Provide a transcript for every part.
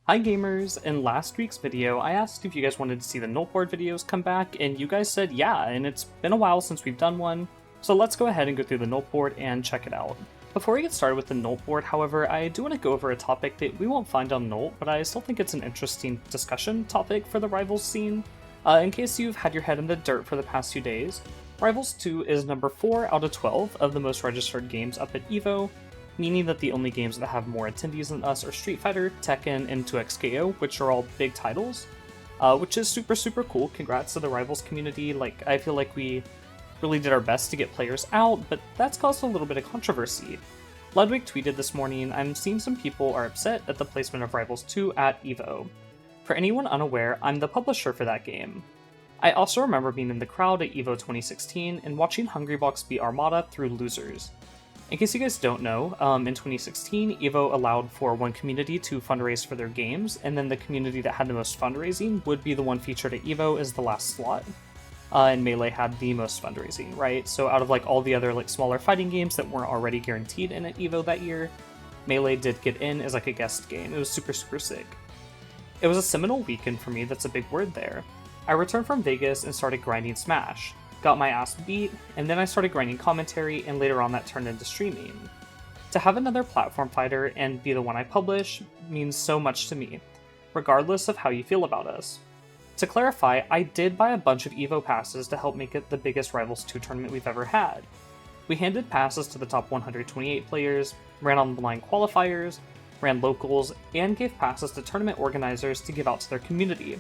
Hi gamers! In last week's video, I asked if you guys wanted to see the Nolt board videos come back, and you guys said yeah, and it's been a while since we've done one, so let's go ahead and go through the Nolt board and check it out. Before we get started with the Nolt board, however, I do want to go over a topic that we won't find on Nolt, but I still think it's an interesting discussion topic for the Rivals scene. In case you've had your head in the dirt for the past few days, Rivals 2 is number 4 out of 12 of the most registered games up at EVO, meaning that the only games that have more attendees than us are Street Fighter, Tekken, and 2XKO, which are all big titles, which is super cool. Congrats to the Rivals community. I feel like we really did our best to get players out, but that's caused a little bit of controversy. Ludwig tweeted this morning, "I'm seeing some people are upset at the placement of Rivals 2 at EVO. For anyone unaware, I'm the publisher for that game. I also remember being in the crowd at EVO 2016 and watching Hungrybox beat Armada through losers. In case you guys don't know, in 2016, EVO allowed for one community to fundraise for their games, and then the community that had the most fundraising would be the one featured at EVO as the last slot. And Melee had the most fundraising, right? So out of all the other smaller fighting games that weren't already guaranteed in at EVO that year, Melee did get in as a guest game. It was super sick. It was a seminal weekend for me, that's a big word there. I returned from Vegas and started grinding Smash. Got my ass beat, and then I started grinding commentary, and later on that turned into streaming. To have another platform fighter and be the one I publish means so much to me, regardless of how you feel about us. To clarify, I did buy a bunch of EVO passes to help make it the biggest Rivals 2 tournament we've ever had. We handed passes to the top 128 players, ran online qualifiers, ran locals, and gave passes to tournament organizers to give out to their community.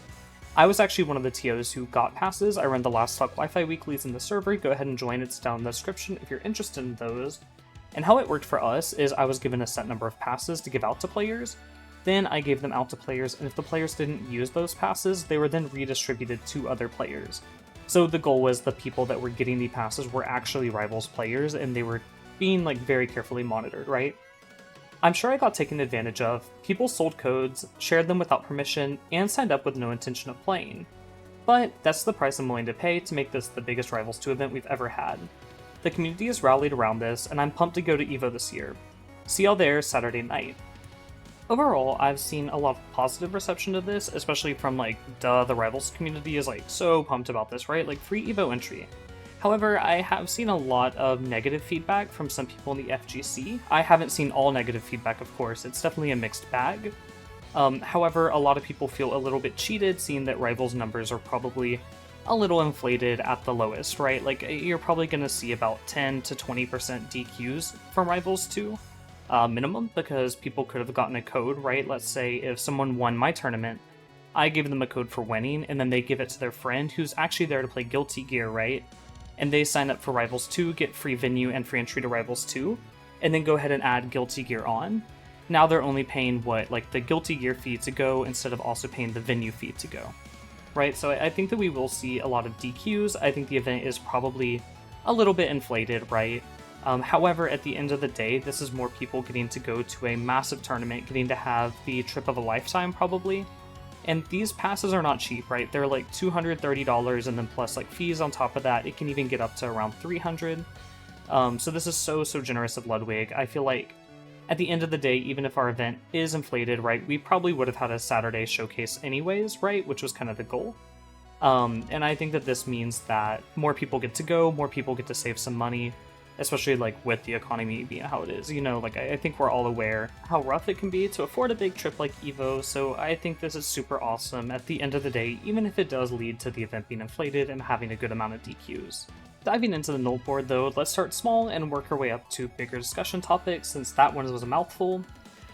I was actually one of the TOs who got passes. I run the Last Talk Wi-Fi weeklies in the server. Go ahead and join, it's down in the description if you're interested in those. And how it worked for us is I was given a set number of passes to give out to players. Then I gave them out to players, and if the players didn't use those passes, they were then redistributed to other players. So the goal was the people that were getting the passes were actually Rivals players, and they were being very carefully monitored, right? I'm sure I got taken advantage of. People sold codes, shared them without permission, and signed up with no intention of playing. But that's the price I'm willing to pay to make this the biggest Rivals 2 event we've ever had. The community has rallied around this, and I'm pumped to go to EVO this year. See y'all there Saturday night." Overall, I've seen a lot of positive reception to this, especially from the Rivals community is so pumped about this, right? Free EVO entry. However, I have seen a lot of negative feedback from some people in the FGC. I haven't seen all negative feedback, of course. It's definitely a mixed bag. However, a lot of people feel a little bit cheated, seeing that Rivals numbers are probably a little inflated at the lowest, right? You're probably going to see about 10 to 20% DQs from Rivals 2, minimum, because people could have gotten a code, right? Let's say if someone won my tournament, I give them a code for winning, and then they give it to their friend who's actually there to play Guilty Gear, right? And they sign up for Rivals 2, get free venue and free entry to Rivals 2, and then go ahead and add Guilty Gear on. Now they're only paying the Guilty Gear fee to go instead of also paying the venue fee to go. Right, so I think that we will see a lot of DQs. I think the event is probably a little bit inflated, right? However, at the end of the day, this is more people getting to go to a massive tournament, getting to have the trip of a lifetime probably. And these passes are not cheap, right? They're $230, and then plus fees on top of that. It can even get up to around $300. So this is so generous of Ludwig. I feel like at the end of the day, even if our event is inflated, right, we probably would have had a Saturday showcase anyways, right? Which was kind of the goal. And I think that this means that more people get to go, more people get to save some money, especially with the economy being how it is. I think we're all aware how rough it can be to afford a big trip like EVO, so I think this is super awesome at the end of the day, even if it does lead to the event being inflated and having a good amount of DQs. Diving into the Nolt board though, let's start small and work our way up to bigger discussion topics, since that one was a mouthful.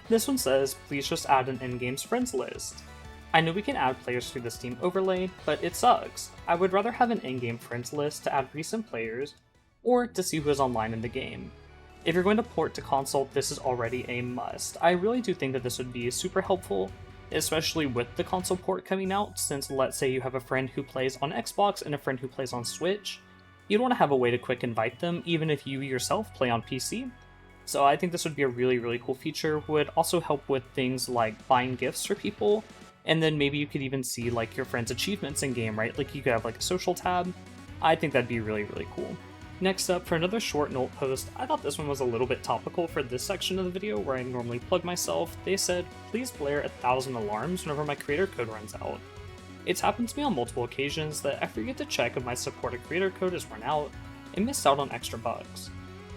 This one says, "Please just add an in-games friends list." I know we can add players through the Steam overlay, but it sucks. I would rather have an in-game friends list to add recent players, or to see who is online in the game. If you're going to port to console, this is already a must. I really do think that this would be super helpful, especially with the console port coming out, since let's say you have a friend who plays on Xbox and a friend who plays on Switch. You'd want to have a way to quick invite them, even if you yourself play on PC. So I think this would be a really cool feature, would also help with things like buying gifts for people, and then maybe you could even see your friend's achievements in game, right? You could have a social tab. I think that'd be really cool. Next up, for another short Nolt post, I thought this one was a little bit topical for this section of the video where I normally plug myself. They said, please blare 1,000 alarms whenever my creator code runs out. It's happened to me on multiple occasions that I forget to check if my supported creator code is run out and missed out on extra bugs.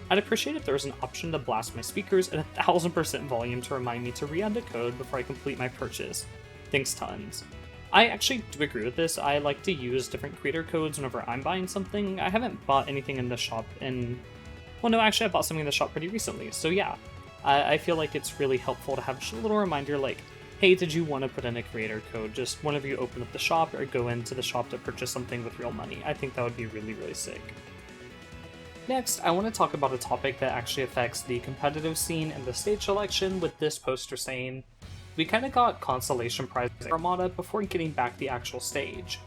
I'd appreciate if there was an option to blast my speakers at 1000% volume to remind me to re-add the code before I complete my purchase. Thanks tons. I actually do agree with this. I like to use different creator codes whenever I'm buying something. I haven't bought anything in the shop well, no, actually I bought something in the shop pretty recently, so yeah. I feel like it's really helpful to have just a little reminder like, hey, did you want to put in a creator code just whenever you open up the shop or go into the shop to purchase something with real money. I think that would be really, really sick. Next, I want to talk about a topic that actually affects the competitive scene and the stage selection, with this poster saying, we kinda got consolation prize Armada before getting back the actual stage.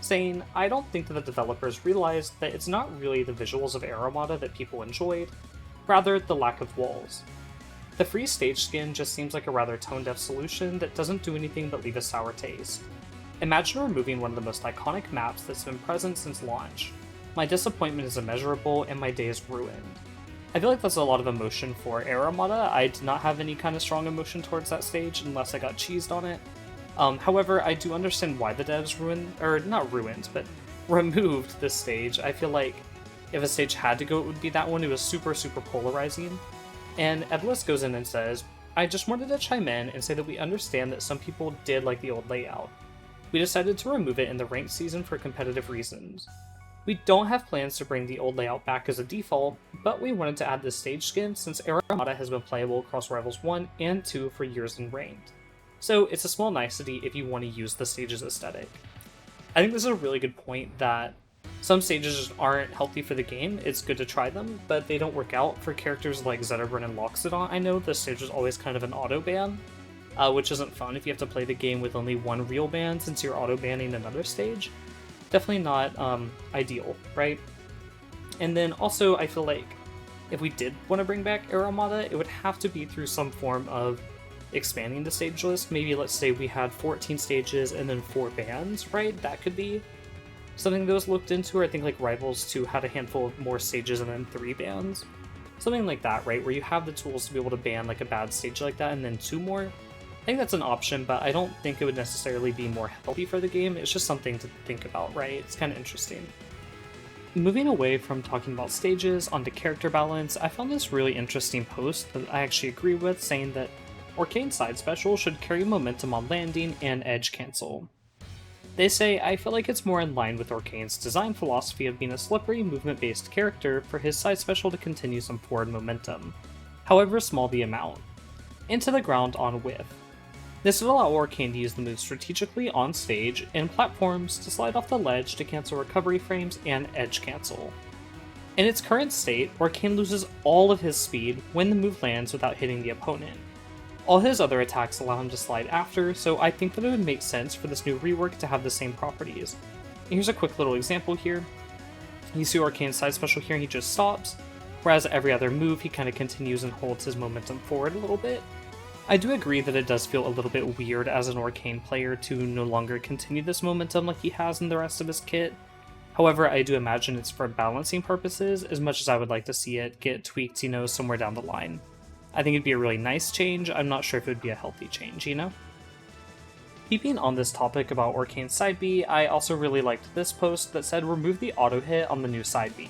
Saying, I don't think that the developers realized that it's not really the visuals of Armada that people enjoyed, rather the lack of walls. The free stage skin just seems like a rather tone-deaf solution that doesn't do anything but leave a sour taste. Imagine removing one of the most iconic maps that's been present since launch. My disappointment is immeasurable and my day is ruined. I feel like that's a lot of emotion for Armada. I did not have any kind of strong emotion towards that stage unless I got cheesed on it. However, I do understand why the devs removed this stage. I feel like if a stage had to go, it would be that one. It was super, super polarizing. And Evelys goes in and says, I just wanted to chime in and say that we understand that some people did like the old layout. We decided to remove it in the ranked season for competitive reasons. We don't have plans to bring the old layout back as a default, but we wanted to add this stage skin since Armada has been playable across Rivals 1 and 2 for years in ranked. So it's a small nicety if you want to use the stage's aesthetic. I think this is a really good point that some stages just aren't healthy for the game. It's good to try them, but they don't work out for characters like Zetterburn and Loxodon. I know this stage is always kind of an auto ban, which isn't fun if you have to play the game with only one real ban since you're auto banning another stage. Definitely not ideal, right? And then also, I feel like if we did want to bring back Armada, it would have to be through some form of expanding the stage list. Maybe let's say we had 14 stages and then 4 bans, right? That could be something that was looked into, or I think like Rivals 2 had a handful of more stages and then 3 bans. Something like that, right? Where you have the tools to be able to ban like a bad stage like that and then 2 more. I think that's an option, but I don't think it would necessarily be more healthy for the game. It's just something to think about, right? It's kind of interesting. Moving away from talking about stages onto character balance, I found this really interesting post that I actually agree with, saying that Orcane side special should carry momentum on landing and edge cancel. They say, I feel like it's more in line with Orcane's design philosophy of being a slippery, movement-based character for his side special to continue some forward momentum, however small the amount. Into the ground on whiff. This would allow Orcane to use the move strategically on stage and platforms to slide off the ledge to cancel recovery frames and edge cancel. In its current state, Orcane loses all of his speed when the move lands without hitting the opponent. All his other attacks allow him to slide after, so I think that it would make sense for this new rework to have the same properties. And here's a quick little example here. You see Orcane's side special here and he just stops, whereas every other move he kind of continues and holds his momentum forward a little bit. I do agree that it does feel a little bit weird as an Orcane player to no longer continue this momentum like he has in the rest of his kit. However, I do imagine it's for balancing purposes as much as I would like to see it get tweaked, somewhere down the line. I think it'd be a really nice change. I'm not sure if it would be a healthy change, Keeping on this topic about Orcane side B, I also really liked this post that said remove the auto hit on the new side B.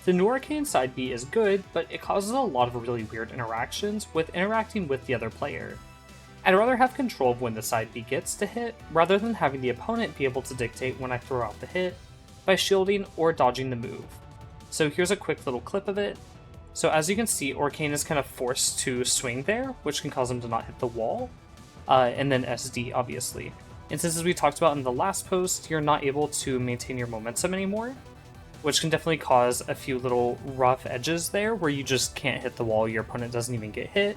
The new Orcane side B is good, but it causes a lot of really weird interactions with interacting with the other player. I'd rather have control of when the side B gets to hit, rather than having the opponent be able to dictate when I throw out the hit, by shielding or dodging the move. So here's a quick little clip of it. So as you can see, Orcane is kind of forced to swing there, which can cause him to not hit the wall, and then SD, obviously. And since as we talked about in the last post, you're not able to maintain your momentum anymore, which can definitely cause a few little rough edges there where you just can't hit the wall, your opponent doesn't even get hit,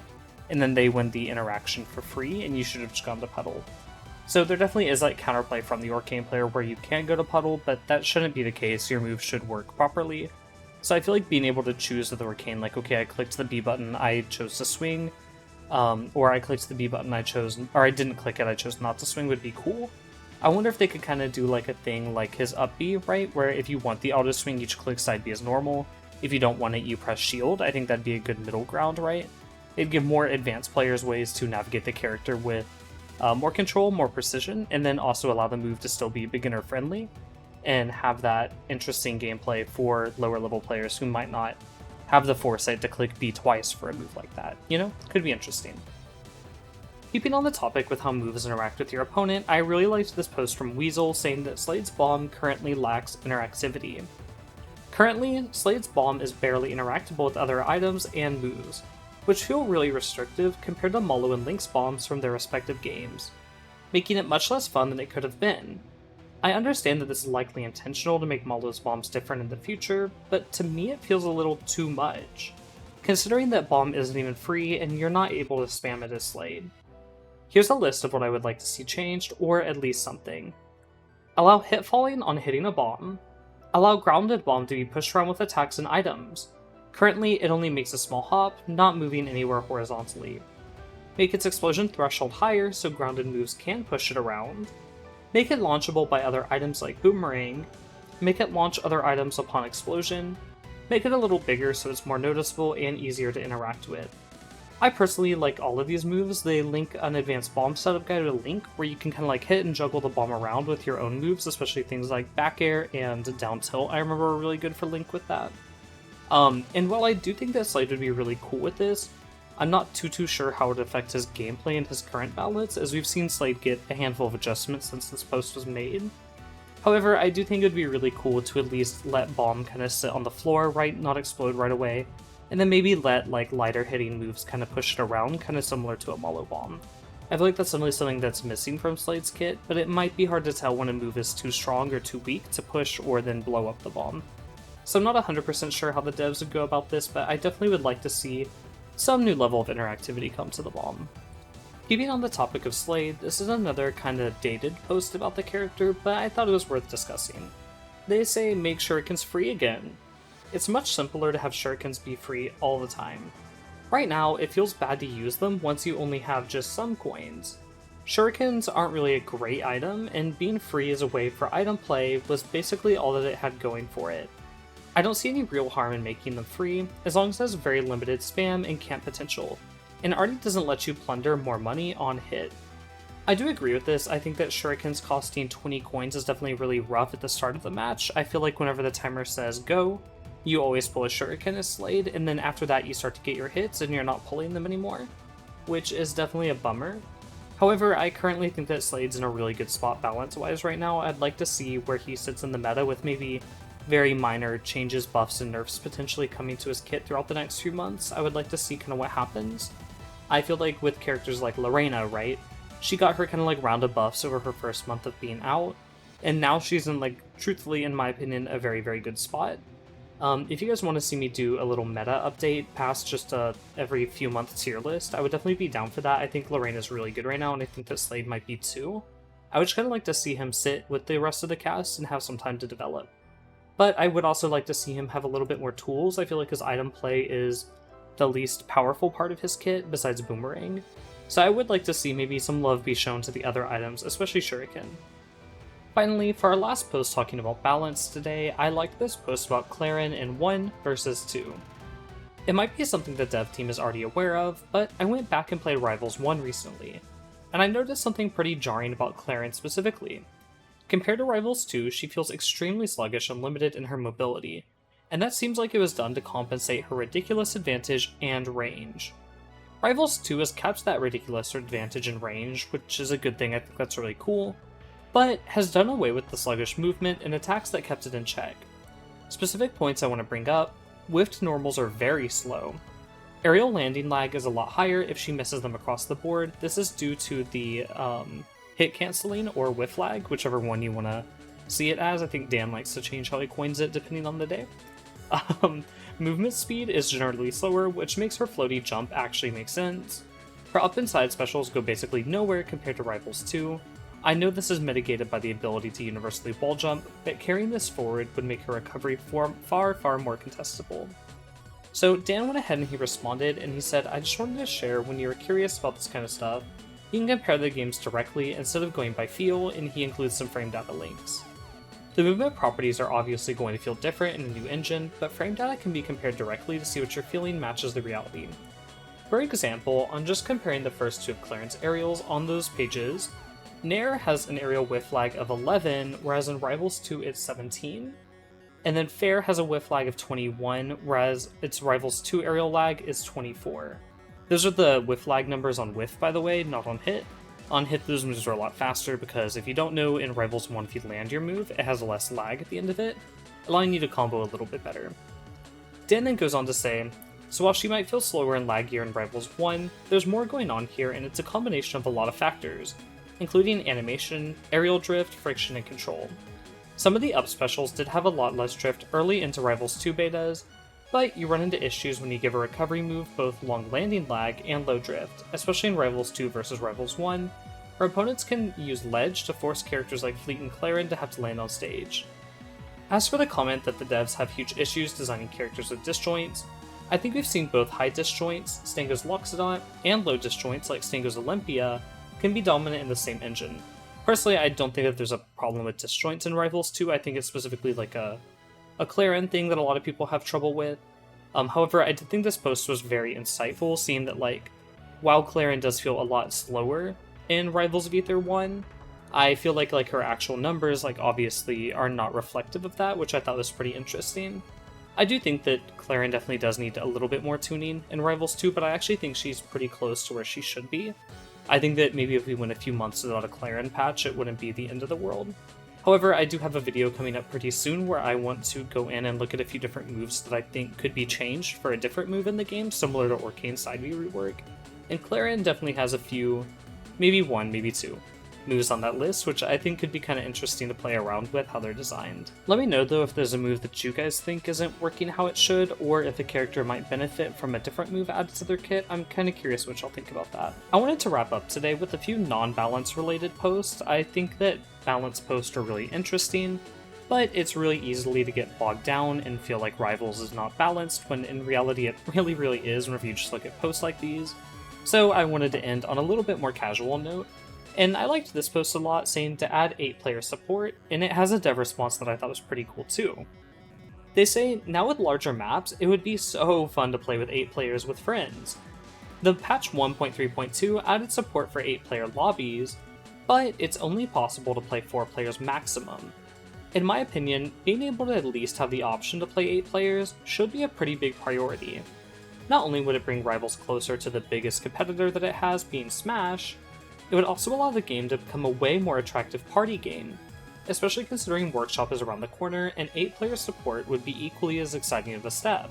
and then they win the interaction for free, and you should have just gone to puddle. So there definitely is like counterplay from the Orcane player where you can go to puddle, but that shouldn't be the case. Your move should work properly. So I feel like being able to choose with the Orcane, like, okay, I clicked the B button, I chose to swing, or I clicked the B button, I didn't click it, I chose not to swing would be cool. I wonder if they could kind of do like a thing like his up B, right? Where if you want the auto swing, you just click side B as normal. If you don't want it, you press shield. I think that'd be a good middle ground, right? It'd give more advanced players ways to navigate the character with more control, more precision, and then also allow the move to still be beginner friendly and have that interesting gameplay for lower level players who might not have the foresight to click B twice for a move like that. You know, could be interesting. Keeping on the topic with how moves interact with your opponent, I really liked this post from Weasel saying that Slade's bomb currently lacks interactivity. Currently, Slade's bomb is barely interactable with other items and moves, which feel really restrictive compared to Malo and Link's bombs from their respective games, making it much less fun than it could have been. I understand that this is likely intentional to make Malo's bombs different in the future, but to me it feels a little too much, considering that bomb isn't even free and you're not able to spam it as Slade. Here's a list of what I would like to see changed, or at least something. Allow hit falling on hitting a bomb. Allow grounded bomb to be pushed around with attacks and items. Currently, it only makes a small hop, not moving anywhere horizontally. Make its explosion threshold higher so grounded moves can push it around. Make it launchable by other items like Boomerang. Make it launch other items upon explosion. Make it a little bigger so it's more noticeable and easier to interact with. I personally like all of these moves. They link an advanced bomb setup guide to Link, where you can kind of like hit and juggle the bomb around with your own moves, especially things like back air and down tilt. I remember were really good for Link with that. And while I do think that Slade would be really cool with this, I'm not too sure how it would affect his gameplay and his current balance, as we've seen Slade get a handful of adjustments since this post was made. However, I do think it would be really cool to at least let bomb kind of sit on the floor, right, not explode right away, and then maybe let like lighter hitting moves kind of push it around, kind of similar to a Malo bomb. I feel like that's definitely something that's missing from Slade's kit, but it might be hard to tell when a move is too strong or too weak to push or then blow up the bomb. So I'm not 100% sure how the devs would go about this, but I definitely would like to see some new level of interactivity come to the bomb. Keeping on the topic of Slade, this is another kind of dated post about the character, but I thought it was worth discussing. They say make shurikens free again. It's much simpler to have shurikens be free all the time. Right now, it feels bad to use them once you only have just some coins. Shurikens aren't really a great item, and being free as a way for item play was basically all that it had going for it. I don't see any real harm in making them free, as long as it has very limited spam and camp potential, and already doesn't let you plunder more money on hit. I do agree with this. I think that shurikens costing 20 coins is definitely really rough at the start of the match. I feel like whenever the timer says go, you always pull a shuriken as Slade, and then after that you start to get your hits and you're not pulling them anymore, which is definitely a bummer. However, I currently think that Slade's in a really good spot balance-wise right now. I'd like to see where he sits in the meta with maybe very minor changes, buffs, and nerfs potentially coming to his kit throughout the next few months. I would like to see kind of what happens. I feel like with characters like Lorena, right? She got her kind of like round of buffs over her first month of being out, and now she's in like, truthfully, in my opinion, a very good spot. If you guys want to see me do a little meta update past just a every few month tier list, I would definitely be down for that. I think Lorena's really good right now, and I think that Slade might be too. I would just kind of like to see him sit with the rest of the cast and have some time to develop. But I would also like to see him have a little bit more tools. I feel like his item play is the least powerful part of his kit, besides Boomerang. So I would like to see maybe some love be shown to the other items, especially Shuriken. Finally, for our last post talking about balance today, I liked this post about Clairen in 1 versus 2. It might be something the dev team is already aware of, but I went back and played Rivals 1 recently, and I noticed something pretty jarring about Clairen specifically. Compared to Rivals 2, she feels extremely sluggish and limited in her mobility, and that seems like it was done to compensate her ridiculous advantage and range. Rivals 2 has kept that ridiculous advantage and range, which is a good thing. I think that's really cool, but has done away with the sluggish movement and attacks that kept it in check. Specific points I want to bring up: whiffed normals are very slow. Aerial landing lag is a lot higher if she misses them across the board. This is due to the hit canceling or whiff lag, whichever one you want to see it as. I think Dan likes to change how he coins it depending on the day. Movement speed is generally slower, which makes her floaty jump actually make sense. Her up and side specials go basically nowhere compared to Rivals 2. I know this is mitigated by the ability to universally wall jump, but carrying this forward would make her recovery far more contestable. So Dan went ahead and he responded, and he said, "I just wanted to share, when you were curious about this kind of stuff, he can compare the games directly instead of going by feel, and he includes some frame data links. The movement properties are obviously going to feel different in a new engine, but frame data can be compared directly to see what you're feeling matches the reality. For example, on just comparing the first two of Clairen's aerials on those pages, Nair has an aerial whiff lag of 11, whereas in Rivals 2 it's 17, and then Fair has a whiff lag of 21, whereas its Rivals 2 aerial lag is 24. Those are the whiff lag numbers on whiff, by the way, not on hit. On hit, those moves are a lot faster because if you don't know, in Rivals 1 if you land your move, it has less lag at the end of it, allowing you to combo a little bit better. Dan then goes on to say, so while she might feel slower and laggier in Rivals 1, there's more going on here, and it's a combination of a lot of factors, including animation, aerial drift, friction, and control. Some of the up specials did have a lot less drift early into Rivals 2 betas, but you run into issues when you give a recovery move both long landing lag and low drift, especially in Rivals 2 versus Rivals 1, where opponents can use ledge to force characters like Fleet and Clairen to have to land on stage. As for the comment that the devs have huge issues designing characters with disjoints, I think we've seen both high disjoints, Stango's Loxodont, and low disjoints like Stango's Olympia, can be dominant in the same engine. Personally, I don't think that there's a problem with disjoints in Rivals 2, I think it's specifically like a Clairen thing that a lot of people have trouble with. However, I did think this post was very insightful, seeing that while Clairen does feel a lot slower in Rivals of Aether 1, I feel like her actual numbers obviously are not reflective of that, which I thought was pretty interesting. I do think that Clairen definitely does need a little bit more tuning in Rivals 2, but I actually think she's pretty close to where she should be. I think that maybe if we went a few months without a Clairen patch, it wouldn't be the end of the world. However, I do have a video coming up pretty soon where I want to go in and look at a few different moves that I think could be changed for a different move in the game, similar to Orcane Rework. And Clairen definitely has a few, maybe one, maybe two, moves on that list, which I think could be kind of interesting to play around with how they're designed. Let me know though if there's a move that you guys think isn't working how it should, or if a character might benefit from a different move added to their kit. I'm kind of curious what y'all think about that. I wanted to wrap up today with a few non-balance related posts. I think that balance posts are really interesting, but it's really easily to get bogged down and feel like Rivals is not balanced, when in reality it really is whenever you just look at posts like these. So I wanted to end on a little bit more casual note. And I liked this post a lot, saying to add 8-player support, and it has a dev response that I thought was pretty cool too. They say, now with larger maps, it would be so fun to play with 8 players with friends. The patch 1.3.2 added support for 8-player lobbies, but it's only possible to play 4 players maximum. In my opinion, being able to at least have the option to play 8 players should be a pretty big priority. Not only would it bring Rivals closer to the biggest competitor that it has, being Smash, it would also allow the game to become a way more attractive party game, especially considering Workshop is around the corner, and 8-player support would be equally as exciting of a step.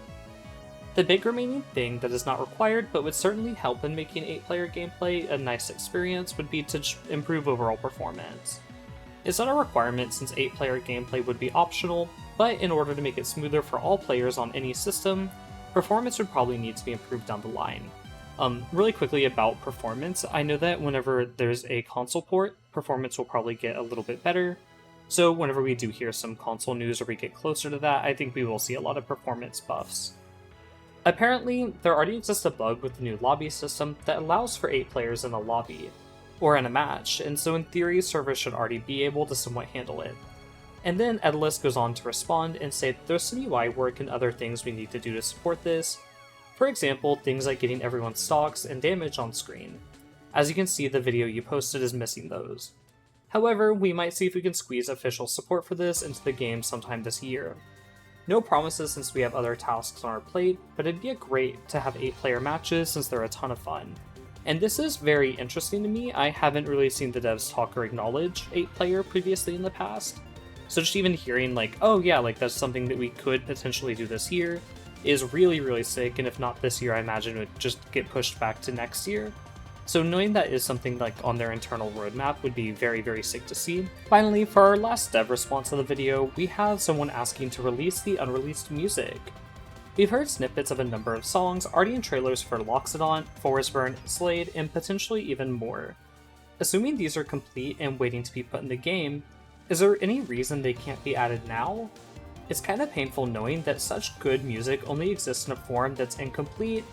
The big remaining thing that is not required but would certainly help in making 8-player gameplay a nice experience would be to improve overall performance. It's not a requirement since 8-player gameplay would be optional, but in order to make it smoother for all players on any system, performance would probably need to be improved down the line. Really quickly about performance, I know that whenever there's a console port, performance will probably get a little bit better. So whenever we do hear some console news or we get closer to that, I think we will see a lot of performance buffs. Apparently, there already exists a bug with the new lobby system that allows for 8 players in a lobby, or in a match, and so in theory servers should already be able to somewhat handle it. And then Edalus goes on to respond and say that there's some UI work and other things we need to do to support this. For example, things like getting everyone's stocks and damage on screen. As you can see, the video you posted is missing those. However, we might see if we can squeeze official support for this into the game sometime this year. No promises since we have other tasks on our plate, but it'd be great to have 8-player matches since they're a ton of fun. And this is very interesting to me. I haven't really seen the devs talk or acknowledge 8-player previously in the past. So just even hearing oh yeah, that's something that we could potentially do this year, is really sick, and if not this year, I imagine it would just get pushed back to next year. So knowing that is something on their internal roadmap would be very sick to see. Finally, for our last dev response of the video, we have someone asking to release the unreleased music. We've heard snippets of a number of songs already in trailers for Loxodont, Forestburn, Slade, and potentially even more. Assuming these are complete and waiting to be put in the game, is there any reason they can't be added now? It's kind of painful knowing that such good music only exists in a form that's incomplete,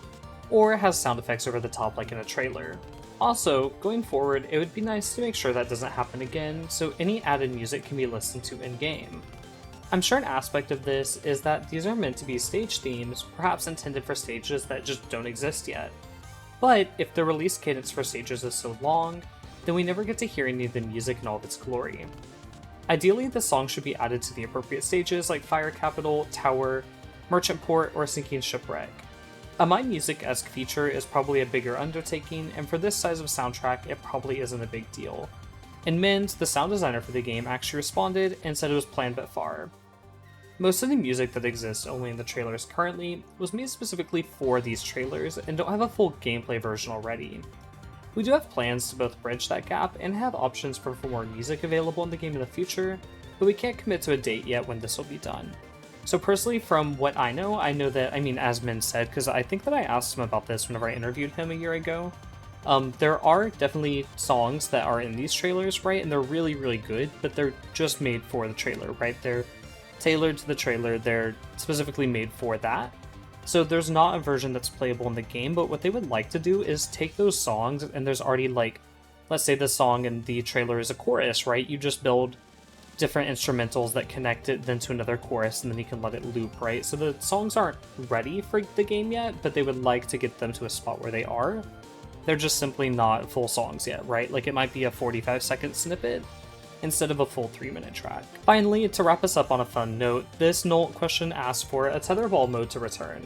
or has sound effects over the top like in a trailer. Also, going forward, it would be nice to make sure that doesn't happen again, so any added music can be listened to in-game. I'm sure an aspect of this is that these are meant to be stage themes, perhaps intended for stages that just don't exist yet. But if the release cadence for stages is so long, then we never get to hear any of the music in all of its glory. Ideally, the song should be added to the appropriate stages like Fire Capital, Tower, Merchant Port, or Sinking Shipwreck. A My Music-esque feature is probably a bigger undertaking, and for this size of soundtrack, it probably isn't a big deal. In Mint, the sound designer for the game actually responded and said it was planned but far. Most of the music that exists only in the trailers currently was made specifically for these trailers and don't have a full gameplay version already. We do have plans to both bridge that gap and have options for more music available in the game in the future, but we can't commit to a date yet when this will be done. So personally, from what I know that, as Min said, because I think that I asked him about this whenever I interviewed him a year ago, there are definitely songs that are in these trailers, right, and they're really, really good, but they're just made for the trailer, right? They're tailored to the trailer, they're specifically made for that. So there's not a version that's playable in the game, but what they would like to do is take those songs, and there's already, like, let's say the song in the trailer is a chorus, right? You just build different instrumentals that connect it then to another chorus, and then you can let it loop, right? So the songs aren't ready for the game yet, but they would like to get them to a spot where they are. They're just simply not full songs yet, right? Like, it might be a 45-second snippet instead of a full 3-minute track. Finally, to wrap us up on a fun note, this Nolt question asks for a tetherball mode to return.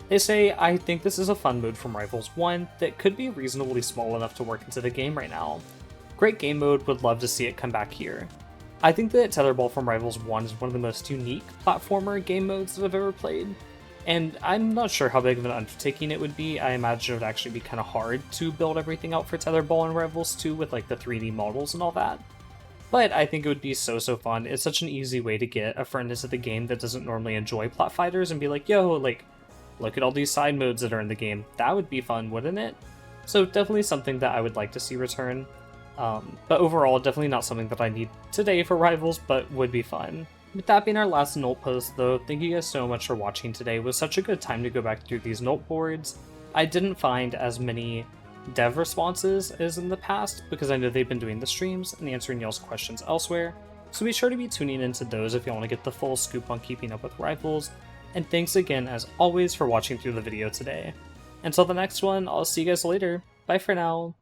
They say, I think this is a fun mode from Rivals 1 that could be reasonably small enough to work into the game right now. Great game mode, would love to see it come back here. I think that Tetherball from Rivals 1 is one of the most unique platformer game modes that I've ever played, and I'm not sure how big of an undertaking it would be. I imagine it would actually be kind of hard to build everything out for Tetherball in Rivals 2 with like the 3D models and all that. But I think it would be so fun. It's such an easy way to get a friend into the game that doesn't normally enjoy plot fighters and be like, yo, like, look at all these side modes that are in the game. That would be fun, wouldn't it? So definitely something that I would like to see return. But overall, definitely not something that I need today for Rivals, but would be fun. With that being our last Nolt post though, thank you guys so much for watching today. It was such a good time to go back through these Nolt boards. I didn't find as many dev responses as in the past, because I know they've been doing the streams and answering y'all's questions elsewhere, so be sure to be tuning into those if you want to get the full scoop on keeping up with Rivals, and thanks again as always for watching through the video today. Until the next one, I'll see you guys later. Bye for now.